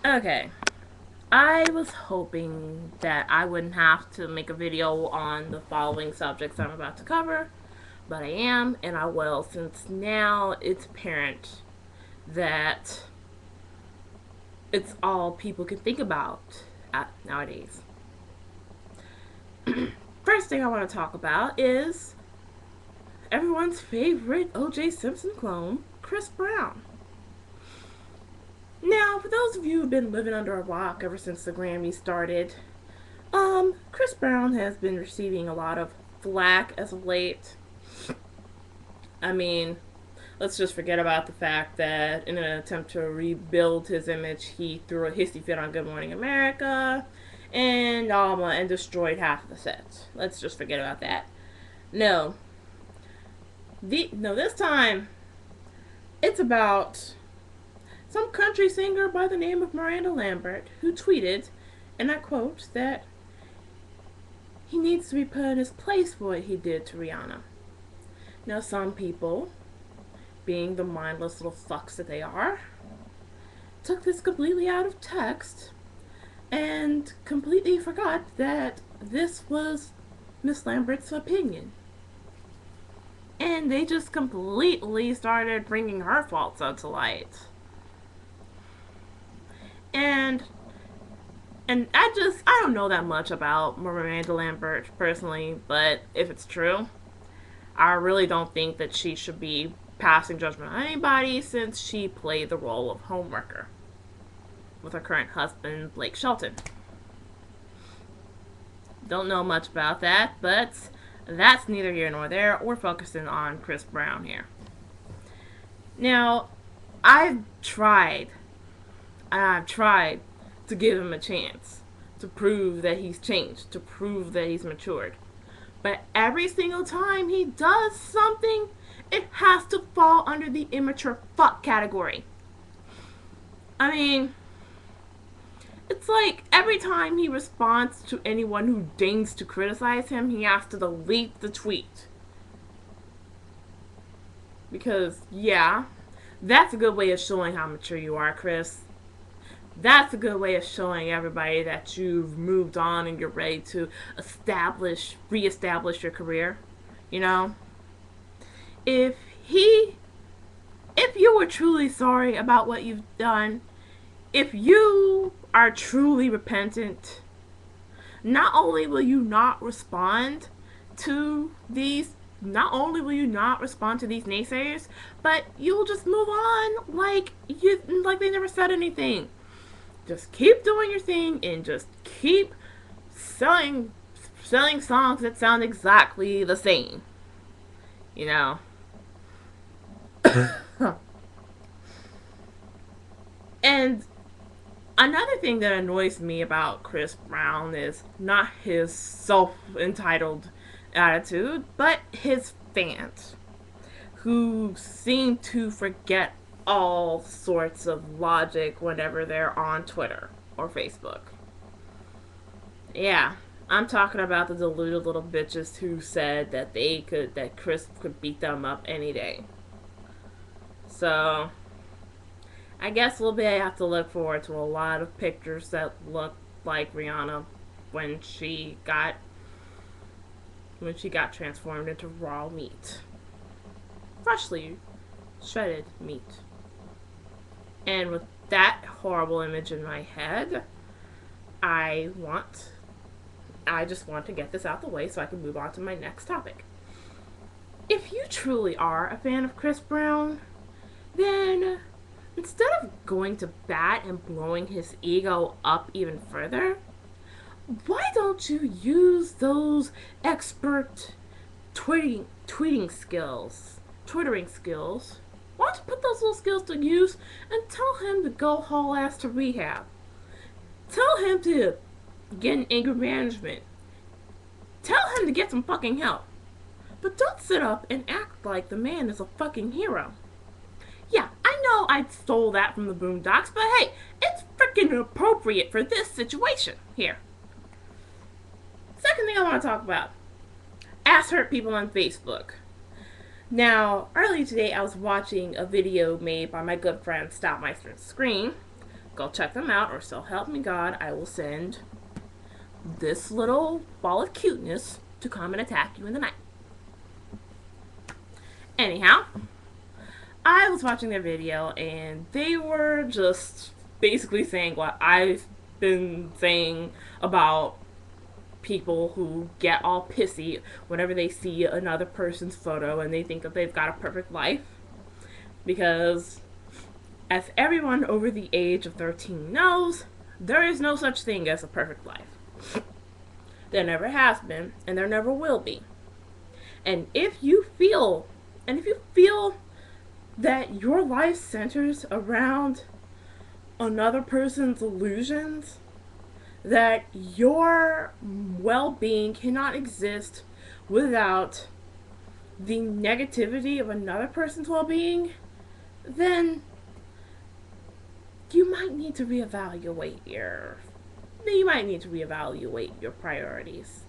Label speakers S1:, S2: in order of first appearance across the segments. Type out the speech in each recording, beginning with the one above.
S1: Okay. I was hoping that I wouldn't have to make a video on the following subjects I'm about to cover, but I am, and I will, since now it's apparent that it's all people can think about nowadays. First thing I want to talk about is everyone's favorite O.J. Simpson clone, Chris Brown. Now, for those of you who've been living under a rock ever since the Grammys started, Chris Brown has been receiving a lot of flack as of late. I mean, let's just forget about the fact that in an attempt to rebuild his image, he threw a hissy fit on Good Morning America and destroyed half of the set. Let's just forget about that. No, this time it's about some country singer by the name of Miranda Lambert who tweeted, and I quote, that he needs to be put in his place for what he did to Rihanna. Now, some people, being the mindless little fucks that they are, took this completely out of text and completely forgot that this was Miss Lambert's opinion. And they just completely started bringing her faults out to light. And I don't know that much about Miranda Lambert personally, but if it's true, I really don't think that she should be passing judgment on anybody since she played the role of homewrecker with her current husband, Blake Shelton. Don't know much about that, but that's neither here nor there. We're focusing on Chris Brown here. Now, I've tried, I've tried to give him a chance to prove that he's changed, to prove that he's matured. But every single time he does something, it has to fall under the immature fuck category. I mean, it's like every time he responds to anyone who deigns to criticize him, he has to delete the tweet. Because, yeah, that's a good way of showing how mature you are, Chris. That's a good way of showing everybody that you've moved on and you're ready to reestablish your career. You know? If he, if you were truly sorry about what you've done, if you are truly repentant, not only will you not respond to these not only will you not respond to these naysayers, but you'll just move on like they never said anything. Just keep doing your thing and just keep selling songs that sound exactly the same. You know. And another thing that annoys me about Chris Brown is not his self entitled attitude, but his fans who seem to forget all sorts of logic whenever they're on Twitter or Facebook. Yeah, I'm talking about the deluded little bitches who said that Chris could beat them up any day. So I guess we'll have to look forward to a lot of pictures that look like Rihanna when she got transformed into raw meat, freshly shredded meat. And with that horrible image in my head, I want I just want to get this out the way so I can move on to my next topic. If you truly are a fan of Chris Brown, then instead of going to bat and blowing his ego up even further, why don't you use those expert twittering skills? Why don't you put those little skills to use and tell him to go haul ass to rehab? Tell him to get an anger management. Tell him to get some fucking help. But don't sit up and act like the man is a fucking hero. Yeah, I know I stole that from the Boondocks, but hey, it's freaking appropriate for this situation here. Second thing I want to talk about, ass hurt people on Facebook. Now, earlier today I was watching a video made by my good friend Stoutmeister Scream go check them out, or so help me God, I will send this little ball of cuteness to come and attack you in the night. Anyhow, I was watching their video and they were just basically saying what I've been saying about people who get all pissy whenever they see another person's photo and they think that they've got a perfect life. Because, as everyone over the age of 13 knows, there is no such thing as a perfect life. There never has been, and there never will be. And if you feel that your life centers around another person's illusions, that your well-being cannot exist without the negativity of another person's well-being, then you might need to reevaluate your priorities.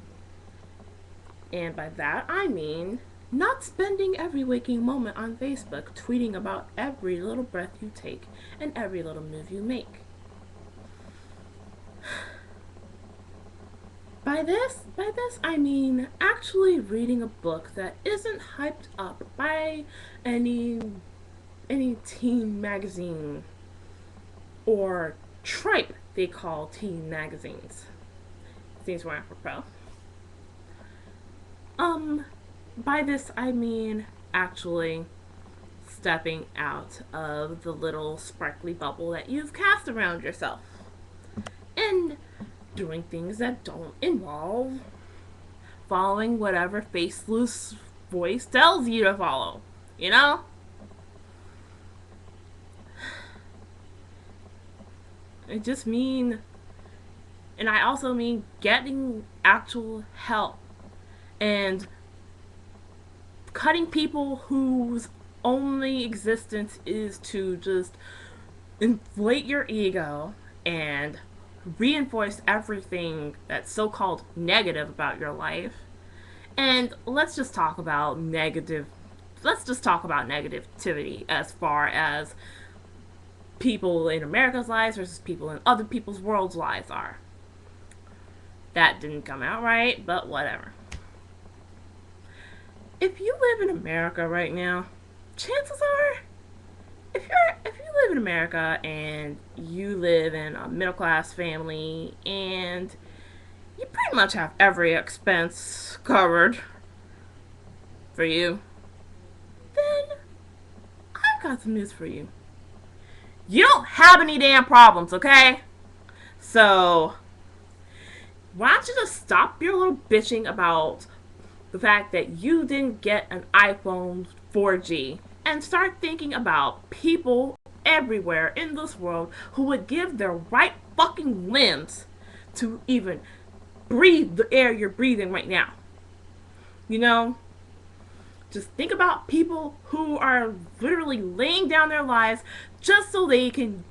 S1: And by that I mean not spending every waking moment on Facebook tweeting about every little breath you take and every little move you make. By this I mean actually reading a book that isn't hyped up by any teen magazine or tripe they call teen magazines. Seems more apropos. By this I mean actually stepping out of the little sparkly bubble that you've cast around yourself and doing things that don't involve following whatever faceless voice tells you to follow, you know? I also mean getting actual help and cutting people whose only existence is to just inflate your ego and reinforce everything that's so-called negative about your life. And let's just talk about negativity as far as people in America's lives versus people in other people's world's lives are. That didn't come out right, but whatever. If you live in America right now, chances are, if you live in America and you live in a middle class family and you pretty much have every expense covered for you, then I've got some news for you. You don't have any damn problems, okay? So, why don't you just stop your little bitching about the fact that you didn't get an iPhone 4G and start thinking about people everywhere in this world who would give their right fucking limbs to even breathe the air you're breathing right now. You know? Just think about people who are literally laying down their lives just so they can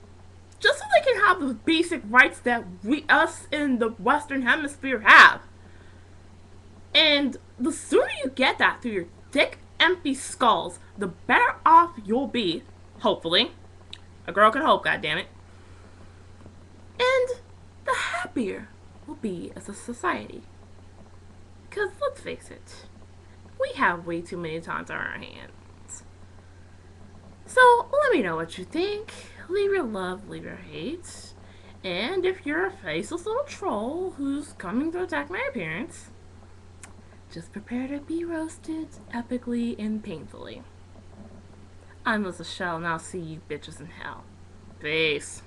S1: have the basic rights that us in the Western Hemisphere have. And the sooner you get that through your thick, empty skulls, the better off you'll be, hopefully. A girl can hope, goddammit. And the happier we'll be as a society. Because let's face it, we have way too many times on our hands. So let me know what you think. Leave your love, leave your hate. And if you're a faceless little troll who's coming to attack my appearance, just prepare to be roasted epically and painfully. I'm LissaChelle, and I'll see you bitches in hell. Peace.